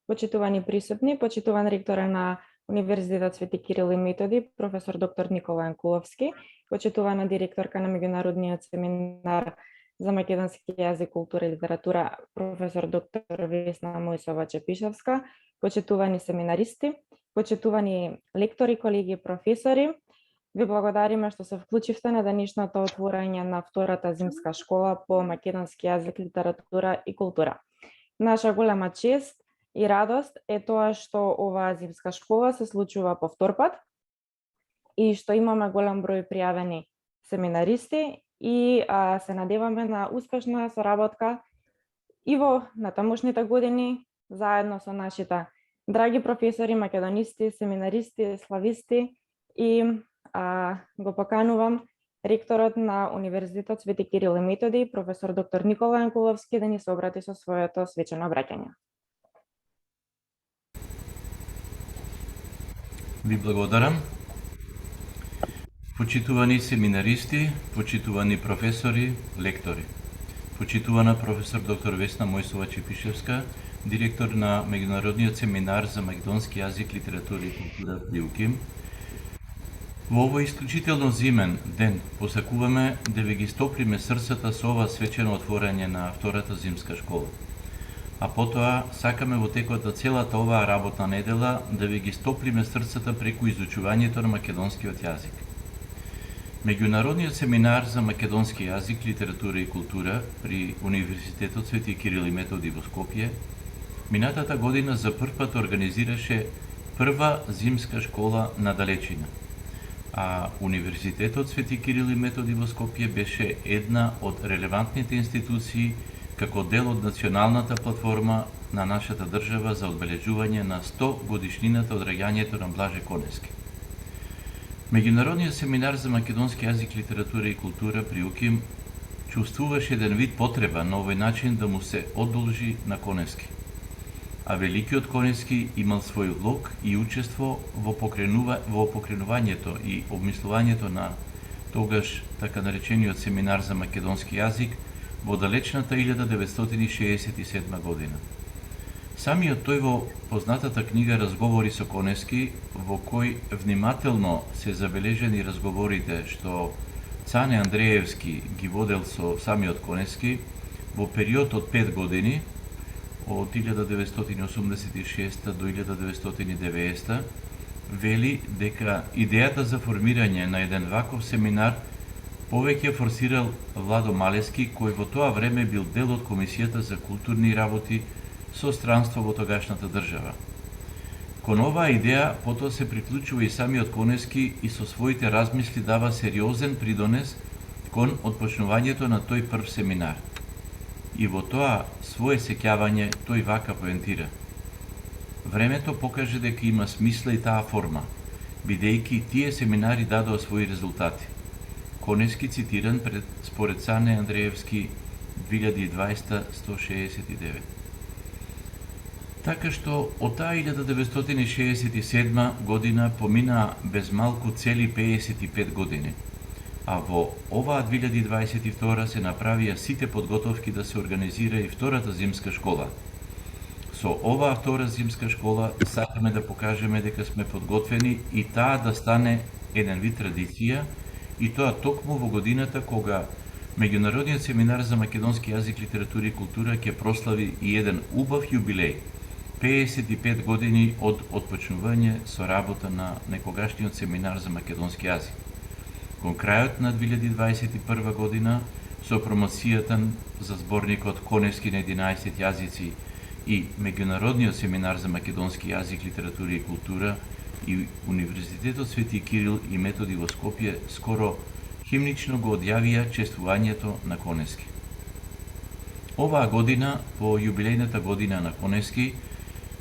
Почитувани присутни, почитуван ректора на Универзитетот Свети Кирил и Методи, професор доктор Никола Јанкуловски, почитувана директорка на меѓународниот семинар за македонски јазик, култура и литература, професор доктор Весна Мојсова Чепишевска, почитувани семинаристи, почитувани лектори, колеги, професори, ви благодариме што се вклучивте на денешното отворање на втората зимска школа по македонски јазик, литература и култура. Наша голема чест и радост е тоа што оваа зимска школа се случува по втор пат и што имаме голем број пријавени семинаристи и се надеваме на успешна соработка и во натамошните години заедно со нашите драги професори, македонисти, семинаристи, слависти и го поканувам ректорот на Универзитетот Свети Кирил и Методи, професор доктор Никола Јанкуловски, да ни се обрати со своето свечено обраќање. Ви благодарам. Почитувани семинаристи, почитувани професори, лектори. Почитувана професор доктор Весна Мојсова Чепишевска, директор на Меѓународниот семинар за македонски јазик, литература и култура при УКИМ. Во овој исклучително зимен ден посакуваме да ви ги стоплиме срцата со ова свечено отворање на втората зимска школа. А потоа сакаме во текот на целата оваа работна недела да ви ги стоплиме срцата преку изучувањето на македонскиот јазик. Меѓународниот семинар за македонски јазик, литература и култура при Универзитетот Свети Кирил и Методи во Скопје минатата година за прв пат организираше прва зимска школа на далечина. А Универзитетот Свети Кирил и Методи во Скопје беше една од релевантните институции како дел од националната платформа на нашата држава за одбележување на 100 годишнината од раѓањето на Блаже Конески. Меѓународниот семинар за македонски јазик, литература и култура при УКИМ чувствуваше еден вид потреба на овој начин да му се одолжи на Конески. А великиот Конески имал свој влог и учество во покренувањето и обмислувањето на тогаш така наречениот семинар за македонски јазик во далечната 1967 година. Самиот тој во познатата книга Разговори со Конески, во кој внимателно се забележени разговорите што Цане Андреевски ги водел со самиот Конески во период од 5 години, од 1986 до 1990, вели дека идејата за формирање на еден ваков семинар повеќе форсирал Владо Малески, кој во тоа време бил дел од Комисијата за културни работи со странство во тогашната држава. Кон оваа идеја потоа се приклучува и самиот Конески и со своите размисли дава сериозен придонес кон отпочнувањето на тој прв семинар. И во тоа свое сеќавање тој вака поентира: времето покаже дека има смисла и таа форма, бидејќи тие семинари дадоа своји резултати. Конески цитиран според Цане Андреевски 2020-169. Така што од таа 1967 година поминаа без малку цели 55 години, а во оваа 2022 се направија сите подготовки да се организира и втората зимска школа. Со оваа втора зимска школа сакаме да покажеме дека сме подготвени и таа да стане еден вид традиција, и тоа токму во годината кога Меѓународниот семинар за македонски јазик, литература и култура ќе прослави и еден убав јубилеј, 55 години од отпочнување со работа на некогашниот семинар за македонски јазик. Кон крајот на 2021 година, со промоцијата за зборникот Конески на 11 јазици и Меѓународниот семинар за македонски јазик, литература и култура и Универзитетот Свети Кирил и Методи во Скопје скоро химнично го одјавија чествувањето на Конески. Оваа година, по јубилејната година на Конески,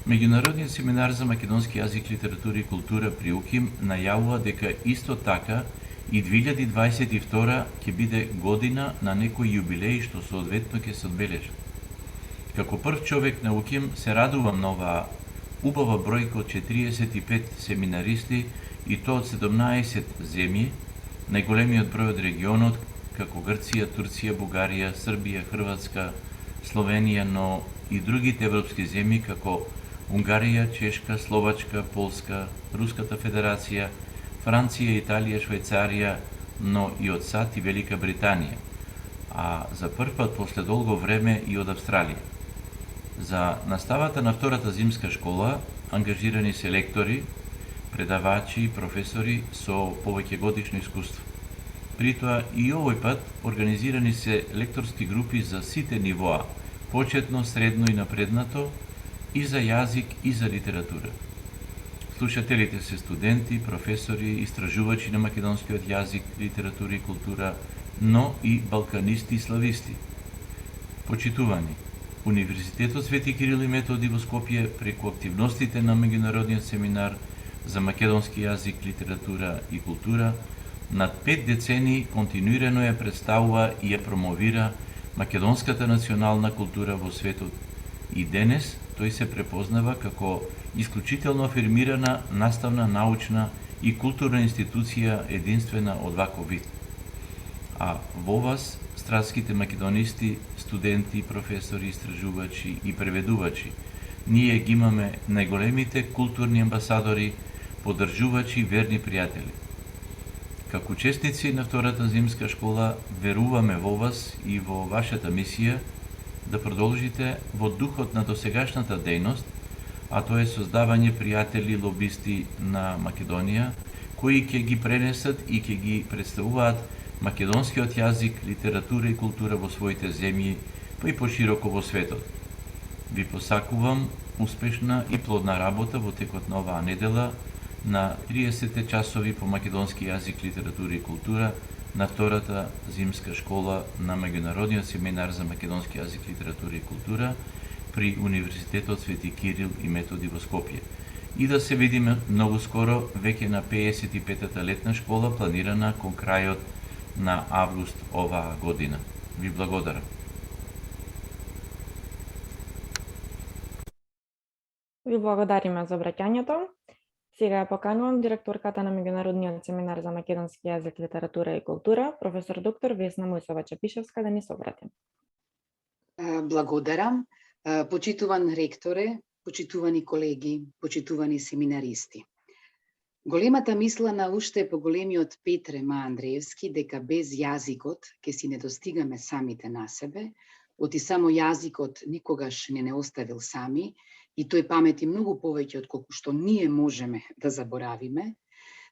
Меѓународниот семинар за македонски јазик, литература и култура при УКИМ најавува дека исто така и 2022 ќе биде година на некој јубилеј што соодветно ќе се одбележи. Како прв човек на УКИМ се радувам на оваа убава бројка од 45 семинаристи и тоа од 17 земји, најголемиот број од регионот, како Грција, Турција, Бугарија, Србија, Хрватска, Словенија, но и другите европски земји како Унгарија, Чешка, Словачка, Полска, Руската Федерација, Франција, Италија, Швајцарија, но и од САД и Велика Британија, а за прв пат после долго време и од Австралија. За наставата на втората зимска школа ангажирани се лектори, предавачи и професори со повеќе годишно искуство. При тоа и овој пат организирани се лекторски групи за сите нивоа, почетно, средно и напреднато, и за јазик и за литература. Слушателите се студенти, професори, истражувачи на македонскиот јазик, литература и култура, но и балканисти и слависти. Почитувани, Универзитетот Свети Кирил и Методи во Скопје преку активностите на меѓународниот семинар за македонски јазик, литература и култура над 5 децении континуирано ја представува и ја промовира македонската национална култура во светот. И денес тој се препознава како исклучително афирмирана наставна, научна и културна институција единствена од ваков вид. А во вас, стратските македонисти, студенти, професори, истражувачи и преведувачи, ние ги имаме најголемите културни амбасадори, поддржувачи и верни пријатели. Како учесници на втората зимска школа, веруваме во вас и во вашата мисија да продолжите во духот на досегашната дејност, а тоа е создавање пријатели лобисти на Македонија, кои ќе ги пренесат и ќе ги представуваат македонскиот јазик, литература и култура во своите земји, па и пошироко во светот. Ви посакувам успешна и плодна работа во текот на оваа недела на 30 часови по македонски јазик, литература и култура на втората зимска школа на меѓународниот семинар за македонски јазик, литература и култура при Универзитетот Свети Кирил и Методи во Скопје. И да се видиме многу скоро веќе на 55-та летна школа планирана кон крајот на август оваа година. Ви благодарам. Ви благодариме за обраќањето. Сега ја поканувам директорката на меѓународниот семинар за македонски јазик, литература и култура, професор доктор Весна Мојсова-Чепишевска, да ни се обрати. Благодарам. Почитуван ректоре, почитувани колеги, почитувани семинаристи. Големата мисла на уште поголемиот Петре Ма Андреевски дека без јазикот ќе си не достигаме самите на себе, оти само јазикот никогаш не оставил сами и тој памети многу повеќе од колку што ние можеме да заборавиме,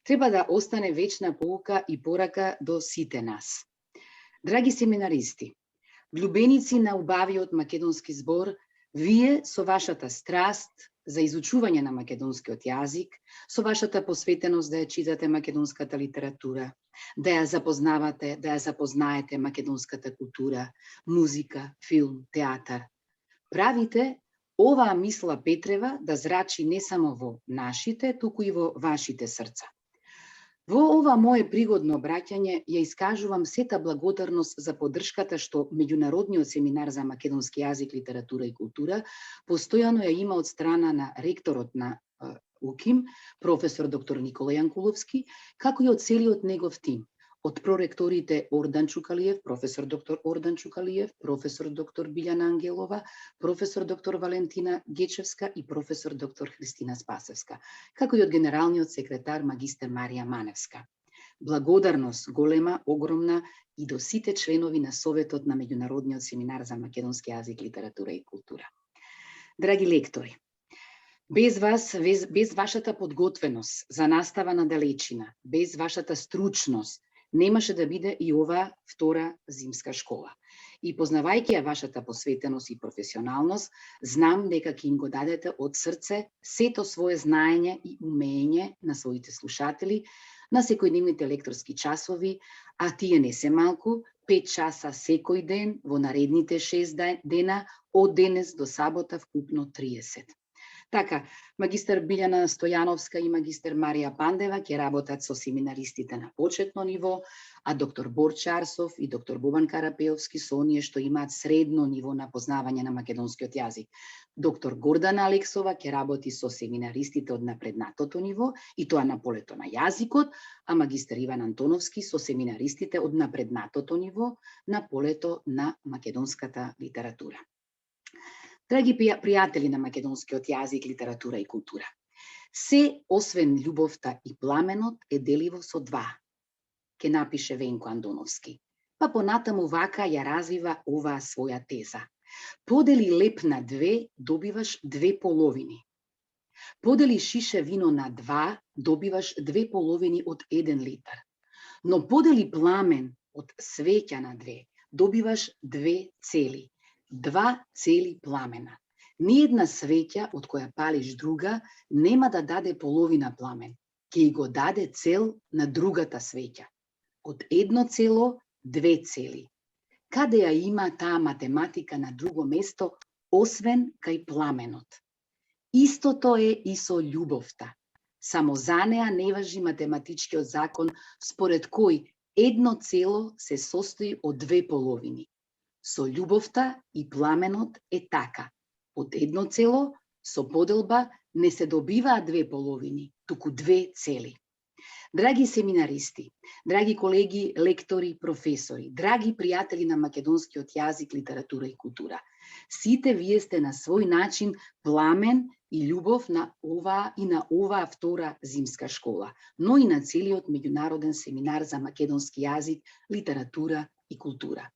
треба да остане вечна поука и порака до сите нас. Драги семинаристи, влюбеници на убавиот македонски збор, вие со вашата страст за изучување на македонскиот јазик, со вашата посветеност да ја читате македонската литература, да ја запознавате, да ја запознаете македонската култура, музика, филм, театар, правите оваа мисла Петрева да зрачи не само во нашите, туку и во вашите срца. Во ова мое пригодно обраќање ја искажувам сета благодарност за поддршката што Меѓународниот семинар за македонски јазик, литература и култура постојано ја има од страна на ректорот на УКИМ, професор доктор Никола Јанкуловски, како и од целиот негов тим, од проректорите Ордан Чукалиев, професор доктор Ордан Чукалиев, професор доктор Билјана Ангелова, професор доктор Валентина Гечевска и професор доктор Христина Спасевска, како и од генералниот секретар магистер Марија Маневска. Благодарност голема, огромна и до сите членови на Советот на Меѓународниот семинар за македонски јазик, литература и култура. Драги лектори, без вас, без вашата подготвеност за настава на далечина, без вашата стручност, немаше да биде и оваа втора зимска школа. И познавајќи ја вашата посветеност и професионалност, знам дека ќе им го дадете од срце сето свое знаење и умење на своите слушатели на секојдневните лекторски часови, а тие не се малку, 5 часа секој ден во наредните 6 дена, од денес до сабота вкупно 30. Така, магистер Билјана Стојановска и магистер Марија Пандева ќе работат со семинаристите на почетно ниво, а доктор Борче Арсов и доктор Бобан Карапеовски со оние што имаат средно ниво на познавање на македонскиот јазик. Доктор Гордана Алексова ќе работи со семинаристите од напреднатото ниво, и тоа на полето на јазикот, а магистер Иван Антоновски со семинаристите од напреднатото ниво на полето на македонската литература. Драги пријатели на македонскиот јазик, литература и култура, се освен љубовта и пламенот е деливо со два, ке напише Венко Андоновски. Па понатаму вака ја развива оваа своја теза. Подели леп на две, добиваш две половини. Подели шише вино на два, добиваш две половини од 1 литар. Но подели пламен од свеќа на две, добиваш две цели. 2 цели пламена. Ниедна свеќа од која палиш друга нема да даде половина пламен, ќе го даде цел на другата свеќа. Од 1 цело, 2 цели. Каде ја има таа математика на друго место, освен кај пламенот? Истото е и со љубовта. Само за неа не важи математичкиот закон според кој 1 цело се состои од 2 половини. Со љубовта и пламенот е така. Од 1 цело, со поделба, не се добиваат 2 половини, туку 2 цели. Драги семинаристи, драги колеги, лектори, професори, драги пријатели на македонскиот јазик, литература и култура, сите вие сте на свој начин пламен и љубов на оваа втора зимска школа, но и на целиот меѓународен семинар за македонски јазик, литература и култура.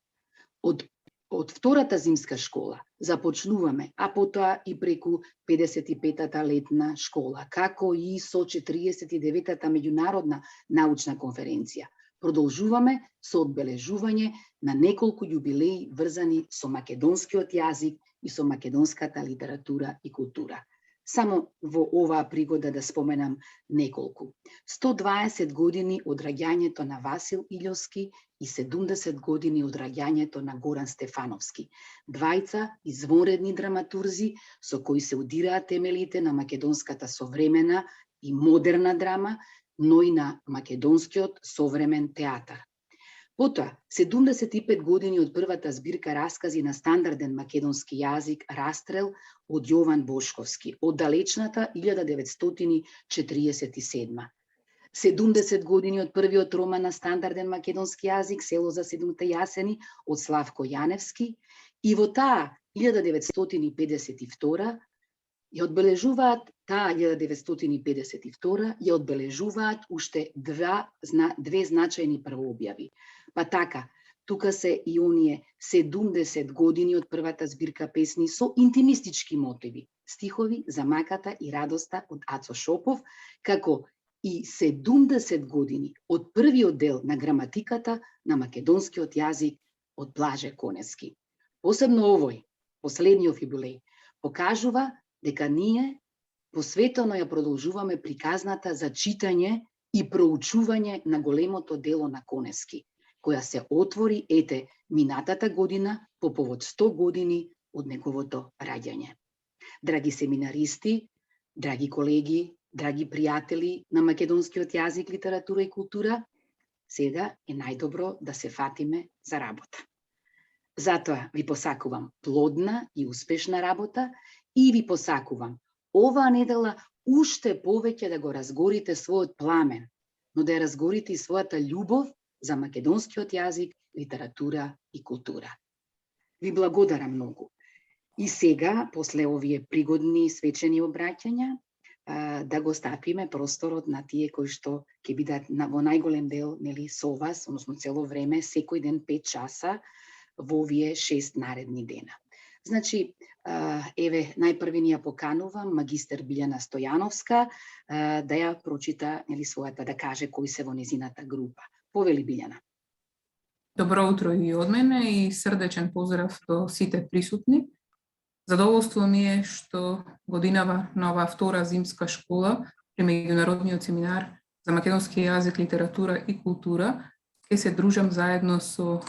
Од втората зимска школа започнуваме, а потоа и преку 55-та летна школа, како и со 49-та меѓународна научна конференција. Продолжуваме со одбележување на неколку јубилеи врзани со македонскиот јазик и со македонската литература и култура. Само во оваа пригода да споменам неколку. 120 години од раѓањето на Васил Илјовски и 70 години од раѓањето на Горан Стефановски. Двајца извонредни драматурзи со кои се удираат темелите на македонската современа и модерна драма, но и на македонскиот современ театар. Потоа, 75 години од првата збирка раскази на стандарден македонски јазик Растрел од Јован Бошковски, од далечната 1947. 70 години од првиот роман на стандарден македонски јазик Село за 7 јасени од Славко Јаневски и во таа 1952 ја одбележуваат уште две значајни првообјави. Па така, тука се и оние 70 години од првата збирка песни со интимистички мотиви, стихови за маката и радоста од Ацо Шопов, како и 70 години од првиот дел на граматиката на македонскиот јазик од Блаже Конески. Посебно овој, последниот јубилеј, покажува дека ние посветено ја продолжуваме приказната за читање и проучување на големото дело на Конески, која се отвори минатата година по повод 100 години од неговото раѓање. Драги семинаристи, драги колеги, драги пријатели на македонскиот јазик, литература и култура, сега е најдобро да се фатиме за работа. Затоа ви посакувам плодна и успешна работа и ви посакувам оваа недела уште повеќе да го разгорите својот пламен, но да ја разгорите и својата љубов за македонскиот јазик, литература и култура. Ви благодарам многу. И сега, после овие пригодни свечени обраќања, да го стапиме просторот на тие кои што ќе бидат во најголем дел со вас, односно цело време, секој ден 5 часа во овие 6 наредни дена. Значи, еве, најпрви ни ја поканувам магистер Билјана Стојановска да ја прочита својата, да каже кои се во незината група. Повели Билјана. Добро утро и од мене и срдечен поздрав до сите присутни. Задоволство ми е што годинава на оваа втора зимска школа при меѓународниот семинар за македонски јазик, литература и култура ќе се дружам заедно со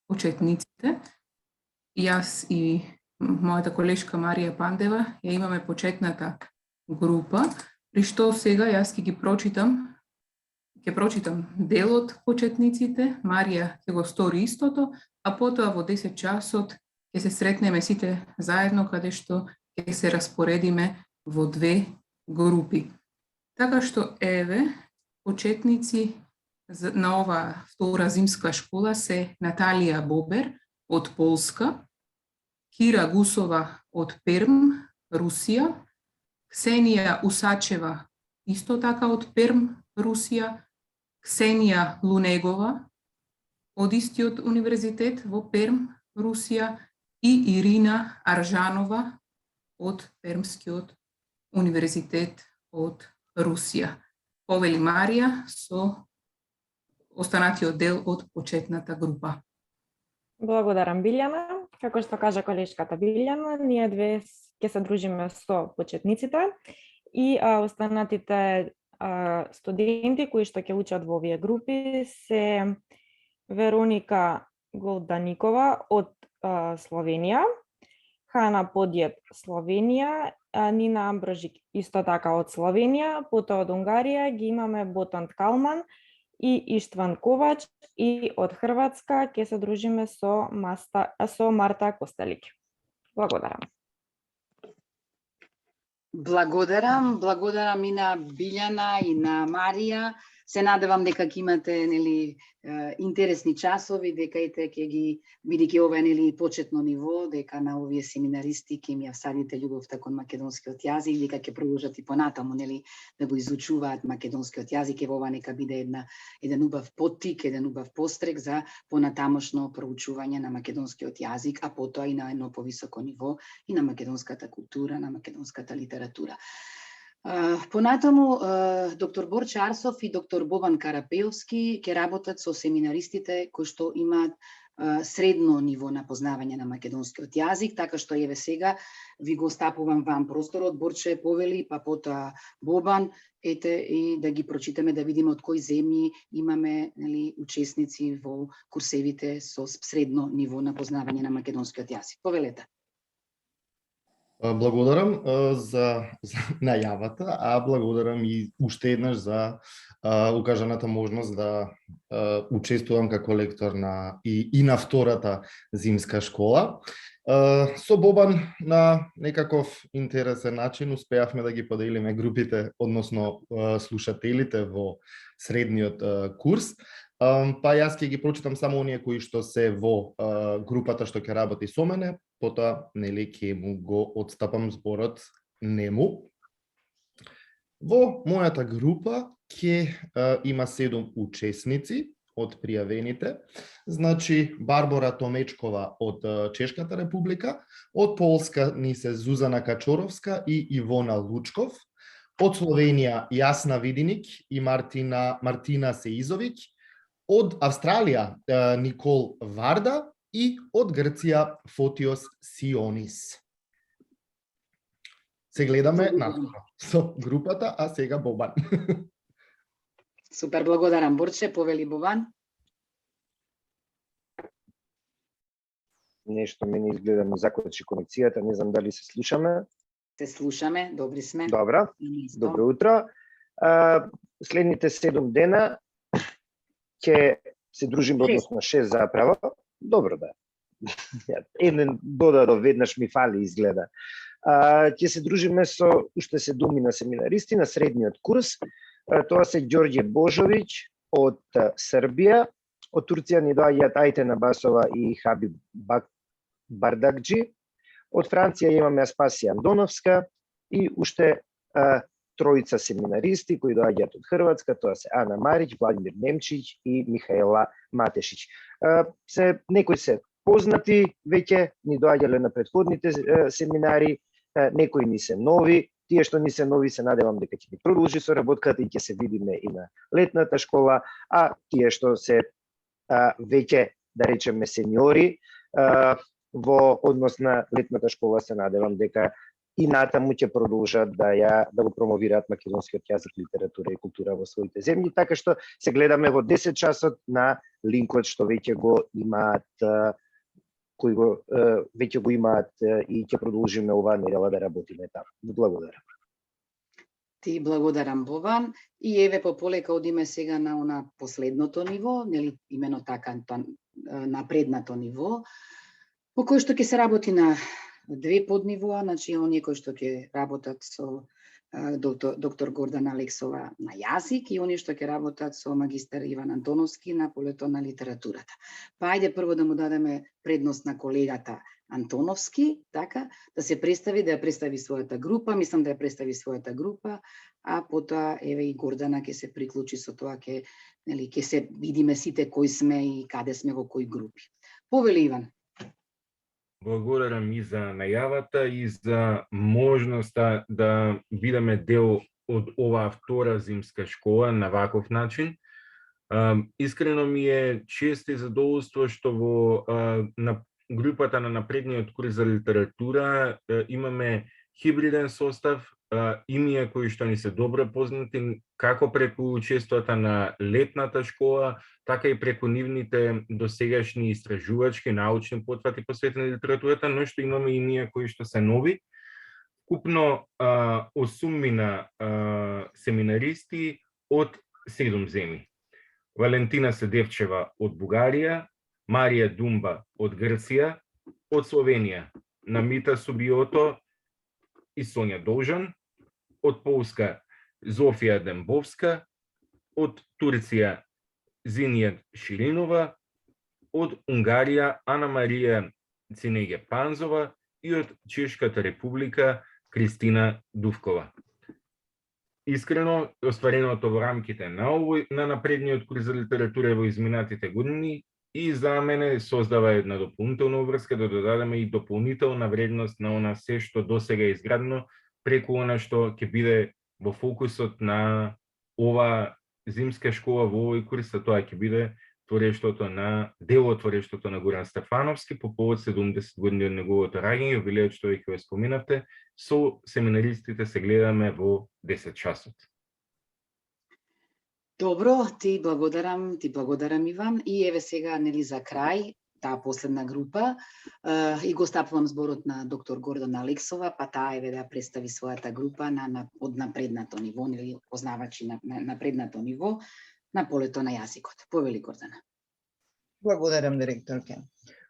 почетниците. Јас и мојата колешка Марија Пандева ја имаме почетната група, при што сега јас ќе прочитам дел од почетниците, Марија ќе го стори истото, а потоа во 10 часот ќе се сретнеме сите заедно, каде што ќе се распоредиме во 2 групи. Така што, еве, почетници на оваа втора зимска школа се Наталија Бобер од Полска, Кира Гусова од Перм, Русија, Ксенија Усачева, исто така од Перм, Русија, Ксенија Лунегова, од истиот универзитет во Перм, Русија, и Ирина Аржанова од Пермскиот универзитет од Русија. Повели Марија со останатиот дел од почетната група. Благодарам, Билјана. Како што кажа колешката Билјана, ние две ќе се дружиме со почетниците и останатите студенти кои што ќе учат во овие групи се Вероника Голданикова од Словенија, Хана Подјет Словенија, Нина Амброжик исто така од Словенија, потоа од Унгарија ги имаме Ботан Калман и Иштван Ковач, и од Хрватска ќе се дружиме со Марта Костелик. Благодарам. Благодарам и на Билјана и на Марија. Се надевам дека ќе имате интересни часови, дека ќе ги бидејќи ова е почетно ниво, дека на овие семинаристи ќе им ја всадите љубовта кон македонскиот јазик, дека ќе продолжат и понатаму да го изучуваат македонскиот јазик. Ево ова нека биде еден убав поттик, еден убав пострек за понатамошно проучување на македонскиот јазик, а потоа и на едно повисоко ниво и на македонската култура, на македонската литература. Понатаму, доктор Борче Арсов и доктор Бобан Карапеовски ќе работат со семинаристите кои што имаат средно ниво на познавање на македонскиот јазик, така што еве сега ви го стапувам вам просторот. Борче повели, па потоа Бобан, ете и да ги прочитаме, да видиме од кои земји имаме учесници во курсевите со средно ниво на познавање на македонскиот јазик. Повелете. Благодарам за најавата, а благодарам и уште еднаш за укажаната можност да учествувам како лектор и на втората зимска школа. Со Бобан на некаков интересен начин успеавме да ги поделиме групите, односно слушателите во средниот курс. Па јас ќе ги прочитам само оние кои што се во групата што ќе работи со мене, потоа ќе му го отстапам зборот нему. Во мојата група ќе има 7 учесници од пријавените. Значи Барбора Томечкова од Чешката република, од Полска ни се Зузана Качоровска и Ивона Лучков, од Словенија Јасна Видиник и Мартина Сеизовиќ, од Австралија Никол Варда и од Грција Фотиос Сионис. Се гледаме наскоро со групата, а сега Бобан. Супер, благодарам. Борче, повели Бобан. Нешто мене изгледа ми закочи конекцијата, не знам дали се слушаме. Се слушаме, добри сме. Добра, добро утро. Следните 7 дена ќе се дружиме, односно 6 заправо. Добро да. Еден додадов веднаш ми фали изгледа. Ќе се дружиме со уште 7 на семинаристи на средниот курс. Тоа се Ѓорѓе Божовиќ од Србија, од Турција ни доаѓаат Ајтена Басова и Хабиб Бардакџи. Од Франција имаме Аспасија Андоновска и уште тројца семинаристи кои доаѓаат од Хрватска, тоа се Ана Марич, Владимир Немчиć и Михаела Матешиć. Некои се познати, веќе ни доаѓале на претходните семинари, некои ни се нови. Тие што ни се нови се надевам дека ќе ни продолжи со работката и ќе се видиме и на летната школа, а тие што се веќе, да речеме, сениори во однос на летната школа се надевам дека и натаму ќе продолжат да го промовираат македонскиот јазик, литература и култура во своите земји, така што се гледаме во 10 часот на линкот што веќе го имаат кои веќе го имаат и ќе продолжиме оваа недела да работиме таму. Благодарам. Ти благодарам, Бобан. И еве полека одиме сега на она последното ниво, нели имено така напреднато ниво, по кој што ќе се работи на 2 поднивоа, значи оние кои што ќе работат со доктор Гордана Алексова на јазик и они што ќе работат со магистар Иван Антоновски на полето на литературата. Па ајде прво да му дадеме предност на колегата Антоновски, така, да се представи, да ја представи својата група, мислам да ја представи својата група, а потоа еве и Гордана ќе се приклучи со тоа, ќе се видиме сите кои сме и каде сме во кои групи. Повели Иван. Благодарам и за најавата и за можноста да бидеме дел од оваа втора зимска школа на ваков начин. Искрено ми е чест и задоволство што во на групата на напредниот курс за литература имаме хибриден состав, имија кои што ни се добро познати како преку учеството на летната школа, така и преку нивните досегашни истражувачки, научни потвати посветени литературата, но што имаме имија кои што се нови. Купно 8 семинаристи од 7 земји. Валентина Седевчева од Бугарија, Марија Думба од Грција, од Словенија, Намита Субиото и Сонја Должан, од Полска Зофија Дембовска, од Турција Зинија Ширинова, од Унгарија Ана Марија Цинеге Панзова и од Чешката република Кристина Дувкова. Искрено, оствареното во рамките на напредниот курс за литература во изминатите години и за мене создава една дополнителна врска да додадеме и дополнителна вредност на она се што досега е изградено преку она што ќе биде во фокусот на ова зимска школа во овој курс, а тоа ќе биде дел од творештвото на Горан Стефановски по повод 70 години од неговото раѓање, јубилеот што веќе го споменавте, со семинаристите се гледаме во 10 часот. Добро, ти благодарам Иван и еве сега нели за крај таа последна група и го стапувам зборот на доктор Гордана Алексова, па таа еве да представи својата група од напреднато ниво, нели познавачи на напреднато ниво на полето на јазикот. Повели Гордана. Благодарам, директорке.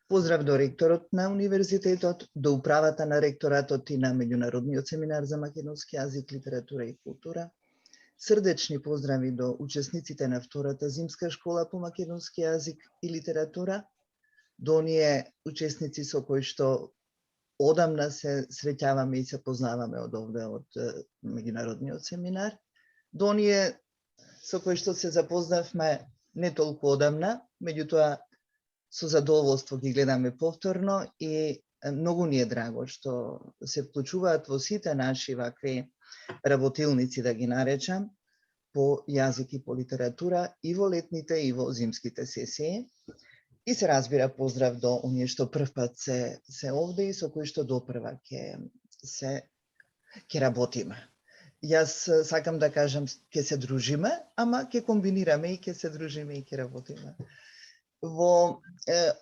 Поздрав до ректорот на универзитетот, до управата на ректоратот и на меѓународниот семинар за македонски јазик, литература и култура. Срдечни поздрави до учесниците на втората зимска школа по македонски јазик и литература, до оние учесници со кои што одамна се среќаваме и се познаваме од овде од меѓународниот семинар, до оние со кои што се запознавме не толку одамна, меѓутоа со задоволство ги гледаме повторно и многу ни е драго што се вклучуваат во сите наши вакви работилници, да ги наречам, по јазик и по литература и во летните и во зимските сесии. И се разбира поздрав до оние што првпат се овде и со кои што допрва ќе работиме. Јас сакам да кажам ќе се дружиме, ама ќе комбинираме и ќе се дружиме и ќе работиме. Во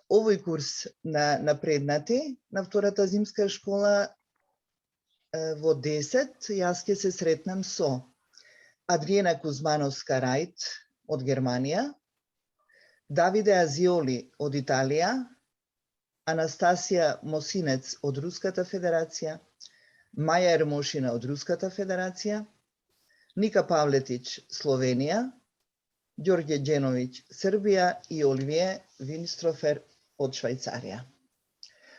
овој курс на напреднати, на втората зимска школа, во 10, јас ќе се сретнам со Адриена Кузмановска-Рајт од Германија, Давиде Азиоли од Италија, Анастасија Мосинец од Руската Федерација, Маја Ермошина од Руската Федерација, Ника Павлетич Словенија, Ѓорѓе Ѓеновиќ Србија и Оливие Винстрофер од Швајцарија.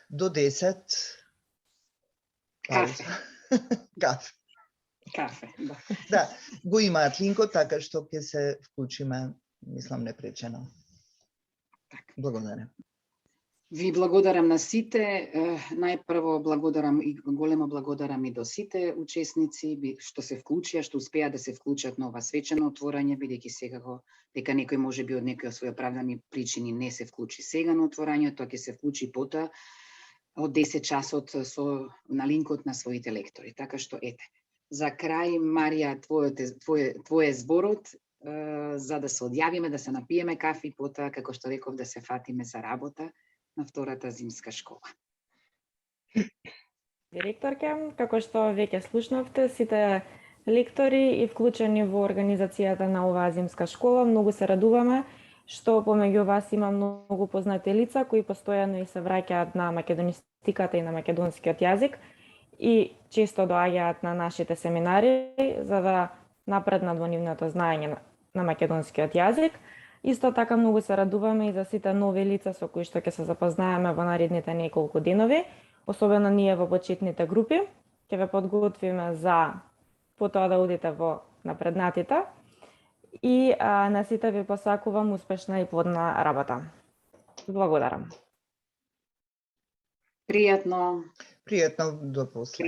До 10 Кафе. Кафе, да, го имаат линкот, така што ќе се вклучиме, мислам, непречено. Благодарам. Ви благодарам на сите. Најпрво благодарам и големо благодарам и до сите учесници што се вклучија, што успеа да се вклучат на ова свечено отворање, бидејќи секако дека некој можеби од некои своји оправдани причини не се вклучи сега на отворањето, ќе се вклучи потоа од 10 часот на линкот на своите лектори. Така што ете. За крај, Марија, твој зборот за да се одјавиме, да се напиеме кафе и потоа, како што реков, да се фатиме за работа на втората зимска школа. Директорке, како што веќе слушнавте, сите лектори и вклучени во организацијата на оваа зимска школа, многу се радуваме што помеѓу вас има многу познати лица кои постојано и се враќаат на македонистиката и на македонскиот јазик и често доаѓаат на нашите семинари за да напреднат во нивното знаење на македонскиот јазик. Исто така многу се радуваме и за сите нови лица со кои што ќе се запознаеме во наредните неколку денови, особено ние во почетните групи. Ќе ве подготвиме за потоа да одите во напреднатите и на сите ви посакувам успешна и плодна работа. Благодарам. Пријатно. Пријатно до после.